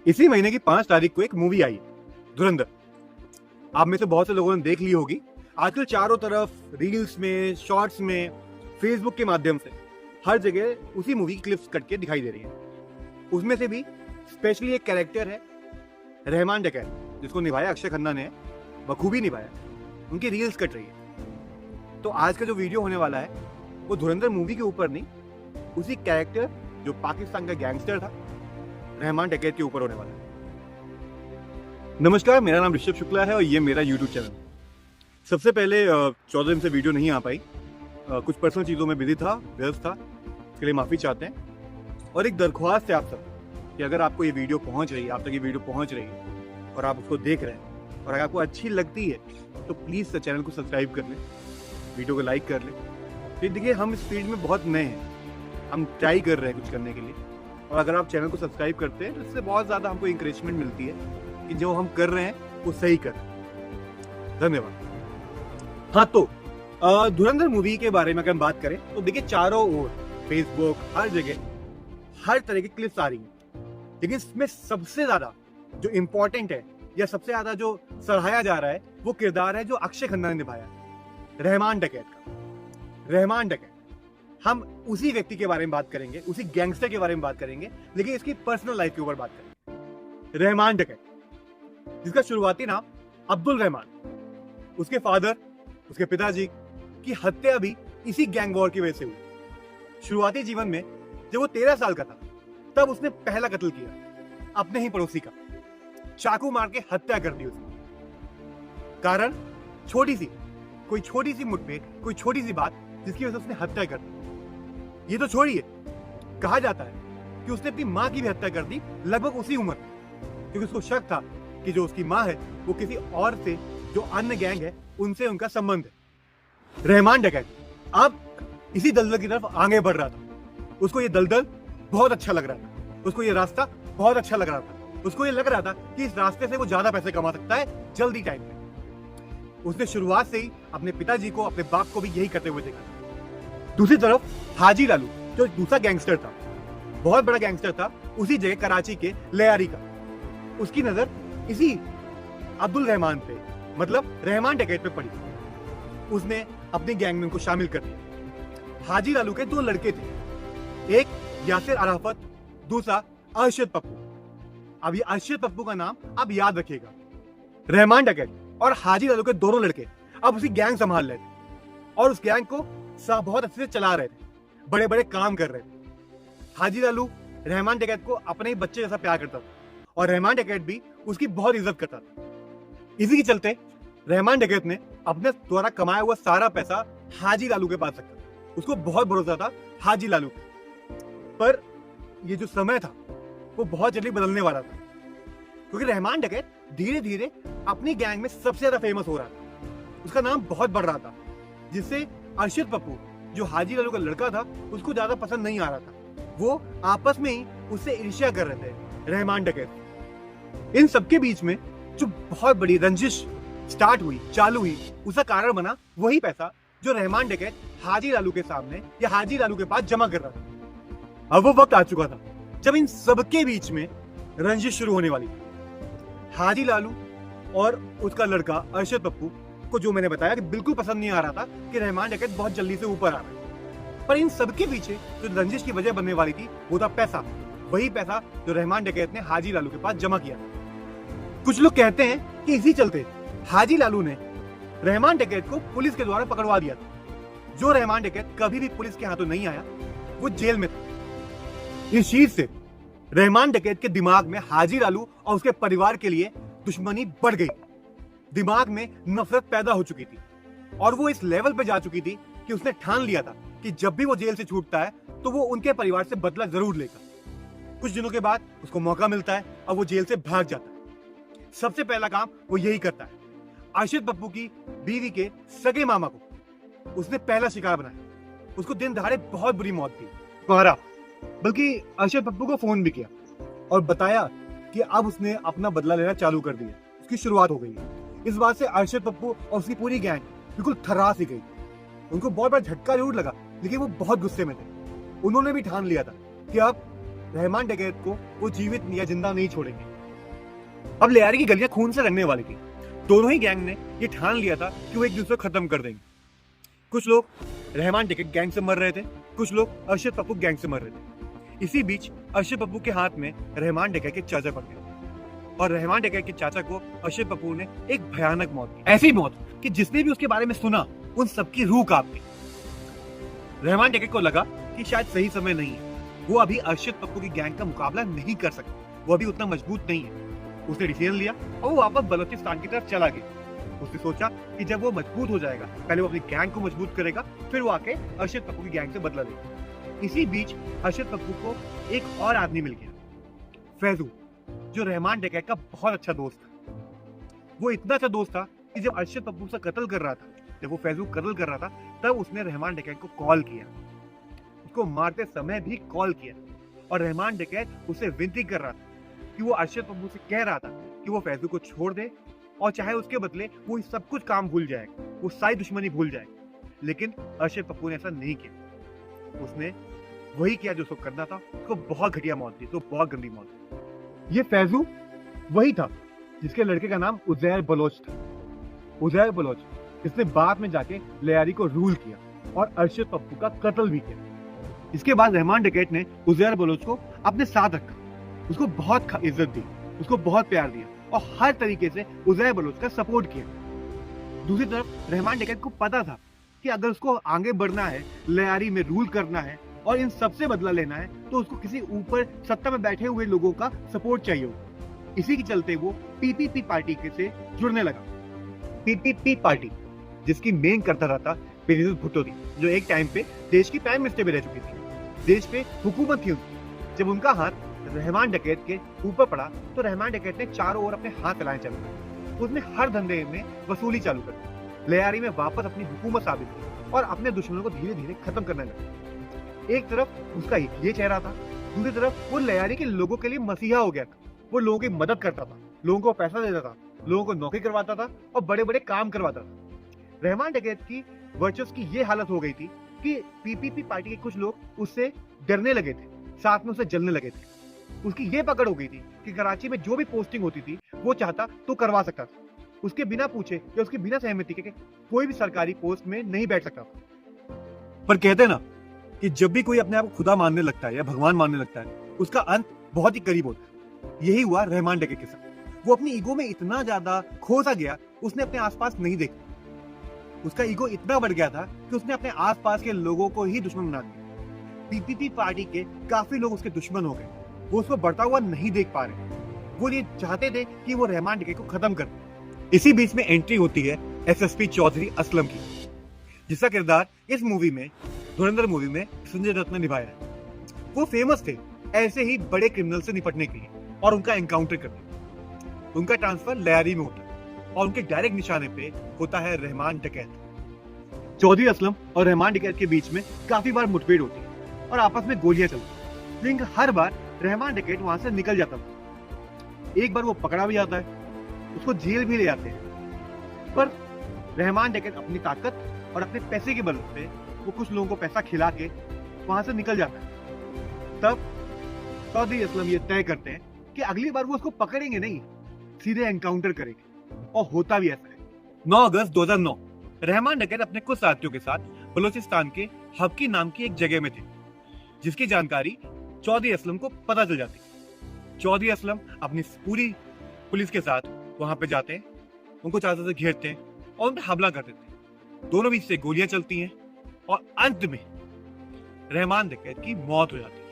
इसी महीने की 5 तारीख को एक मूवी आई, धुरंधर। आप में से बहुत से लोगों ने देख ली होगी। आजकल चारों तरफ रील्स में, शॉर्ट्स में, फेसबुक के माध्यम से हर जगह उसी मूवी की क्लिप्स कट के दिखाई दे रही है। उसमें से भी स्पेशली एक कैरेक्टर है रहमान डकैत, जिसको निभाया अक्षय खन्ना ने, बखूबी निभाया। उनकी रील्स कट रही है। तो आज का जो वीडियो होने वाला है वो धुरंधर मूवी के ऊपर नहीं, उसी कैरेक्टर जो पाकिस्तान का गैंगस्टर था रहमान डकैत के ऊपर होने वाला है। नमस्कार, मेरा नाम ऋषभ शुक्ला है और ये मेरा यूट्यूब चैनल। सबसे पहले 14 दिन से वीडियो नहीं आ पाई, कुछ पर्सनल चीज़ों में बिजी था, व्यस्त था, इसके लिए माफ़ी चाहते हैं। और एक दरख्वास्त है आप सब कि अगर आपको ये वीडियो पहुंच रही है, आप तक ये वीडियो पहुंच रही है और आप उसको देख रहे हैं और अगर आपको अच्छी लगती है तो प्लीज़ चैनल को सब्सक्राइब कर लें, वीडियो को लाइक कर लें। फिर देखिए, हम इस फील्ड में बहुत नए हैं, हम ट्राई कर रहे हैं कुछ करने के लिए, और अगर आप चैनल को सब्सक्राइब करते हैं तो इससे बहुत ज़्यादा हमको इंकरेजमेंट मिलती है कि जो हम कर रहे हैं वो सही कर। धन्यवाद। हाँ, तो धुरंधर मूवी के बारे में अगर हम बात करें तो देखिए, चारों ओर फेसबुक, हर जगह हर तरह की क्लिप्स आ रही हैं, लेकिन इसमें सबसे ज्यादा जो इम्पोर्टेंट है या सबसे ज्यादा जो सराहाया जा रहा है वो किरदार है जो अक्षय खन्ना ने निभाया, रहमान डकैत का। रहमान डकैत, हम उसी व्यक्ति के बारे में बात करेंगे, उसी गैंगस्टर के बारे में बात करेंगे, लेकिन इसकी पर्सनल लाइफ के ऊपर बात करेंगे। रहमान डकैत, जिसका शुरुआती नाम अब्दुल रहमान, उसके फादर, उसके पिताजी की हत्या भी इसी गैंग वॉर की वजह से हुई। शुरुआती जीवन में जब वो 13 साल का था तब उसने पहला कत्ल किया अपने ही पड़ोसी का, चाकू मार के हत्या कर दी उसने। कारण छोटी सी मुठभेड़, कोई छोटी सी बात जिसकी वजह से उसने हत्या कर दी। ये तो छोड़िए, कहा जाता है कि उसने अपनी मां की भी हत्या कर दी लगभग उसी उम्र में, क्योंकि उसको शक था कि जो उसकी मां है वो किसी और से, जो अन्य गैंग है, उनसे उनका संबंध है। रहमान डकैत अब इसी दलदल की तरफ आगे बढ़ रहा था। उसको ये दलदल बहुत अच्छा लग रहा था, उसको ये रास्ता बहुत अच्छा लग रहा था, उसको ये लग रहा था कि इस रास्ते से वो ज्यादा पैसे कमा सकता है जल्दी टाइम में। उसने शुरुआत से ही अपने पिताजी को, अपने बाप को भी यही करते हुए देखा। दूसरी तरफ हाजी लालू, जो दूसरा गैंगस्टर था, बहुत बड़ा गैंगस्टर था, उसी जगह कराची के लेयारी का, उसकी नजर इसी अब्दुल रहमान पे, मतलब रहमान डकैत पे पड़ी। उसने अपनी गैंग में उनको शामिल कर दिया। हाजी लालू के 2 लड़के थे, एक यासिर अराफत, दूसरा अरशद पप्पू। अब ये अरशद पप्पू का नाम आप याद रखिएगा। रहमान डकैत और हाजी लालू के दोनों लड़के अब उसी गैंग संभाल रहे थे और उस गैंग को बहुत अच्छे से चला रहे थे, बड़े बड़े काम कर रहे थे। हाजी लालू रहमान डकैत को अपने ही बच्चे जैसा प्यार करता था और रहमान डकैत भी उसकी बहुत इज्जत करता था। इसी के चलते रहमान डकैत ने अपने द्वारा कमाया हुआ सारा पैसा हाजी लालू के पास रखा। उसको बहुत भरोसा था हाजी लालू पे। पर ये जो समय था वो बहुत जल्दी बदलने वाला था, क्योंकि रहमान डकैत धीरे धीरे अपनी गैंग में सबसे ज्यादा फेमस हो रहा था। उसका नाम बहुत बढ़ रहा था, जिससे अरशद पप्पू, जो हाजी लालू का लड़का था, उसको ज्यादा पसंद नहीं आ रहा था। वो आपस में ही उससे ईर्ष्या कर रहे थे, रहमान डकैत। इन सबके बीच में जो बहुत बड़ी रंजिश स्टार्ट हुई, चालू हुई, उसका कारण बना वही पैसा जो रहमान डकैत हाजी लालू के सामने या हाजी लालू के पास जमा कर रहा था। अब वो वक्त आ चुका था जब इन सबके बीच में रंजिश शुरू होने वाली थी। हाजी लालू और उसका लड़का अरशद पप्पू को, जो मैंने बताया, कि बिल्कुल पसंद नहीं आ रहा था कि रहमान डकैत बहुत जल्दी से ऊपर आ रहा है। पर इन सबके पीछे जो रंजिश की वजह बनने वाली थी वो था पैसा, वही पैसा जो रहमान डकैत ने हाजी लालू के पास जमा किया। कुछ लोग कहते हैं कि इसी चलते हाजी लालू ने रहमान डकैत को पुलिस के द्वारा पकड़वा दिया था। जो रहमान डकैत कभी भी पुलिस के हाथों नहीं आया, वो जेल में था। इस चीज से रहमान डकैत के दिमाग में हाजी लालू और उसके परिवार के लिए दुश्मनी बढ़ गई। दिमाग में नफरत पैदा हो चुकी थी और वो इस लेवल पे जा चुकी थी कि उसने ठान लिया था कि जब भी वो जेल से छूटता है तो वो उनके परिवार से बदला जरूर लेगा। कुछ दिनों के बाद उसको मौका मिलता है और वो जेल से भाग जाता है। सबसे पहला काम वो यही करता है, अरशद पप्पू की बीवी के सगे मामा को उसने पहला शिकार बनाया। उसको दिन दहाड़े बहुत बुरी मौत दी, मारा, बल्कि अरशद पप्पू को फोन भी किया और बताया कि अब उसने अपना बदला लेना चालू कर दिया, उसकी शुरुआत हो गई है। इस बात से अरशद पप्पू और उसकी पूरी गैंग बिल्कुल थर्रास ही गई। उनको बहुत बड़ा झटका जरूर लगा, लेकिन वो बहुत गुस्से में थे। उन्होंने भी ठान लिया था कि अब रहमान डकैत को वो जीवित या जिंदा नहीं छोड़ेंगे। अब लियारी की गलियां खून से रंगने वाली थी। दोनों ही गैंग ने ये ठान लिया था कि वो एक दूसरे को खत्म कर देंगे। कुछ लोग रहमान डेकेट गैंग से मर रहे थे, कुछ लोग अरशद पप्पू गैंग से मर रहे थे। इसी बीच अरशद पप्पू के हाथ में रहमान डेकेट के चाचा पड़ गए और रहमान डेकेट के चाचा को अरशद पप्पू ने एक भयानक मौत दी। ऐसी मौत कि जिसने भी उसके बारे में सुना उन सबकी रूह कांप गई। रहमान डेकेट को लगा कि शायद सही समय नहीं है, वो अभी अरशद पप्पू की गैंग का मुकाबला नहीं कर सकता, वो अभी उतना मजबूत नहीं है। उसने डिसीजन लिया और वो वापस बलोचिस्तान की तरफ चला गया। उसने सोचा कि जब वो मजबूत हो जाएगा, पहले वो अपनी गैंग को मजबूत करेगा, फिर वो आके अरशद पप्पू की गैंग से बदला लेगा। इसी बीच अरशद पप्पू को एक और आदमी मिल गया, फैजू, जो रहमान डेकेट का बहुत अच्छा दोस्त था। वो इतना अच्छा दोस्त था कि जब अरशद पप्पू से कत्ल कर रहा था, जब वो फैजू कत्ल कर रहा था, तब उसने रहमान डेकेट को कॉल किया, उसको मारते समय भी कॉल किया और रहमान डेकेट उसे विनती कर रहा था कि वो अरशद पप्पू से कह रहा था कि वो फैजू को छोड़ दे और चाहे उसके बदले वो सब कुछ काम भूल जाएगा, वो सारी दुश्मनी भूल जाएगा। लेकिन अरशद पप्पू ने ऐसा नहीं किया। उसने वही किया जो उसको करना था। उसको बहुत घटिया मौत दी, तो बहुत गंदी मौत दी। ये फैजू वही था जिसके लड़के का नाम उजैर बलोच था। उजैर बलोच इसने बाद में जाके लियारी को रूल किया और अरशद पप्पू का कत्ल भी किया। इसके बाद रहमान डेकेट ने उजैर बलोच को अपने साथ रखा, उसको बहुत इज्जत दी, उसको बहुत प्यार दिया और हर तरीके से उजैर बलोच का सपोर्ट किया। दूसरी तरफ रहमान डेकेट को पता था कि अगर उसको आगे बढ़ना है, लियारी में रूल करना है और इन सबसे बदला लेना है, तो उसको किसी ऊपर सत्ता में बैठे हुए लोगों का सपोर्ट चाहिए होगा। इसी के चलते वो पीपीपी पार्टी के से जुड़ने लगा। पीपीपी पार्टी जिसकी मेन करता था बेनजीर भुट्टो थी, जो एक टाइम पे देश की प्राइम मिनिस्टर भी रह चुकी थी। देश पे हुकूमत थी उनकी। जब उनका हाथ रहमान डेकेट के ऊपर पड़ा तो रहमान डेकेट ने चारों ओर अपने हाथ चलाने चालू कर। उसने हर धंधे में वसूली चालू कर दी, लियारी में वापस अपनी हुकूमत साबित की और अपने दुश्मनों को धीरे धीरे खत्म करने लगा। एक तरफ उसका ये चेहरा था, दूसरी तरफ वो लियारी के लोगों के लिए मसीहा हो गया था। वो लोगों की मदद करता था, लोगों को पैसा देता था, लोगों को नौकरी करवाता था और बड़े बड़े काम करवाता था। रहमान डेकेट की वर्चस्व की ये हालत हो गई थी कि पीपीपी पार्टी के कुछ लोग उससे डरने लगे थे, साथ में उसे जलने लगे थे। उसकी ये पकड़ हो गई थी कि कराची में जो भी पोस्टिंग होती थी वो चाहता तो करवा सकता था, उसके बिना पूछे या उसकी बिना सहमति के कोई भी सरकारी पोस्ट में नहीं बैठ सकता था। पर कहते हैं ना कि जब भी कोई अपने आप को खुदा मानने लगता है या भगवान मानने लगता है, उसका अंत बहुत ही करीब होता है। यही हुआ रहमान डेकेट के साथ। वो अपनी ईगो में इतना ज्यादा खो सा गया, उसने अपने आसपास नहीं देखा। उसका ईगो इतना बढ़ गया था कि उसने अपने आसपास के लोगों को ही दुश्मन बना दिया। पीपीपी पार्टी के काफी लोग उसके दुश्मन हो गए। वो उसको बढ़ता हुआ नहीं देख पा रहे। वो ये चाहते थे कि वो रहमान डेकेट को खत्म कर दे। इसी बीच में एंट्री होती है एसएसपी चौधरी असलम की, जिसका किरदार इस मूवी में, धुरंधर मूवी में, संजय दत्त ने निभाया है। वो फेमस थे ऐसे ही बड़े क्रिमिनल से निपटने के लिए और उनका एनकाउंटर करने। उनका ट्रांसफर लियारी में होता है और उनके डायरेक्ट निशाने पे होता है रहमान डेकेट। चौधरी असलम और रहमान डेकेट के बीच में काफी बार मुठभेड़ होती है और आपस में गोलियां चलती, लेकिन हर बार रहमान डेकेट वहां से निकल जाता था। एक बार वो पकड़ा भी जाता है, उसको जेल भी ले जाते हैं, पर रहमान डेकेट अपनी ताकत और अपने पैसे के बल पे वो कुछ लोगों को पैसा खिला के वहां से निकल जाता है। तब चौधरी असलम ये तय करते हैं कि अगली बार वो उसको पकड़ेंगे नहीं, सीधे एनकाउंटर करेंगे, और होता भी ऐसा है। 9 अगस्त 2009 रहमान डेकेट अपने कुछ साथियों के साथ बलोचिस्तान के हबकी नाम की एक जगह में थे, जिसकी जानकारी चौधरी असलम को पता चल जाती। चौधरी असलम अपनी पूरी पुलिस के साथ वहां पे जाते हैं, उनको चारों से घेरते हैं और उन पर हमला कर देते हैं। दोनों बीच से गोलियां चलती हैं और अंत में रहमान डेकेट की मौत हो जाती है।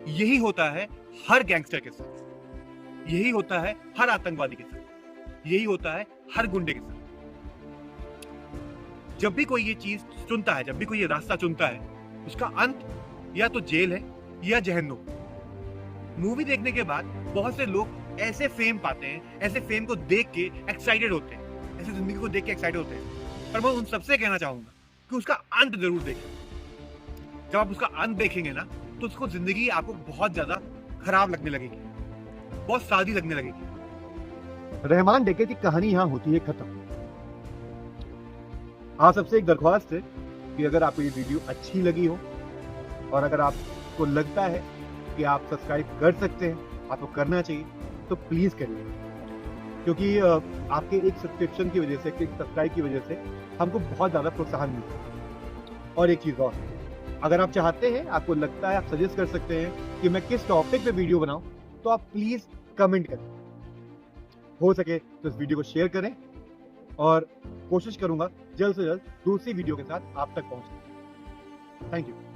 यही होता है हर गैंगस्टर के साथ, यही होता है हर आतंकवादी के साथ, यही होता है हर गुंडे के साथ। जब भी कोई ये चीज चुनता है, जब भी कोई ये रास्ता चुनता है, उसका अंत या तो जेल है या जहन्नुम। मूवी देखने के बाद बहुत से लोग ऐसे फेम पाते हैं, ऐसे फेम को देख के एक्साइटेड होते हैं, ऐसे जिंदगी को देख के एक्साइटेड होते हैं, पर मैं उन सबसे कहना चाहूंगा कि उसका अंत जरूर देखें। जब आप उसका अंत देखेंगे ना, तो उसको जिंदगी आपको बहुत ज्यादा खराब लगने लगेगी, बहुत सादी लगने लगेगी। रहमान डेकेट की कहानी यहाँ होती है खत्म। आप सबसे एक दरख्वास्त है कि अगर आपको ये वीडियो अच्छी लगी हो और अगर आपको लगता है कि आप सब्सक्राइब कर सकते हैं, आपको करना चाहिए, तो प्लीज़ करिए, क्योंकि आपके एक सब्सक्रिप्शन की वजह से, एक सब्सक्राइब की वजह से हमको बहुत ज़्यादा प्रोत्साहन मिलता है। और एक चीज़ और, अगर आप चाहते हैं, आपको लगता है, आप सजेस्ट कर सकते हैं कि मैं किस टॉपिक पे वीडियो बनाऊं, तो आप प्लीज़ कमेंट करें। हो सके तो इस वीडियो को शेयर करें और कोशिश करूंगा जल्द से जल्द दूसरी वीडियो के साथ आप तक पहुंचने। Thank you.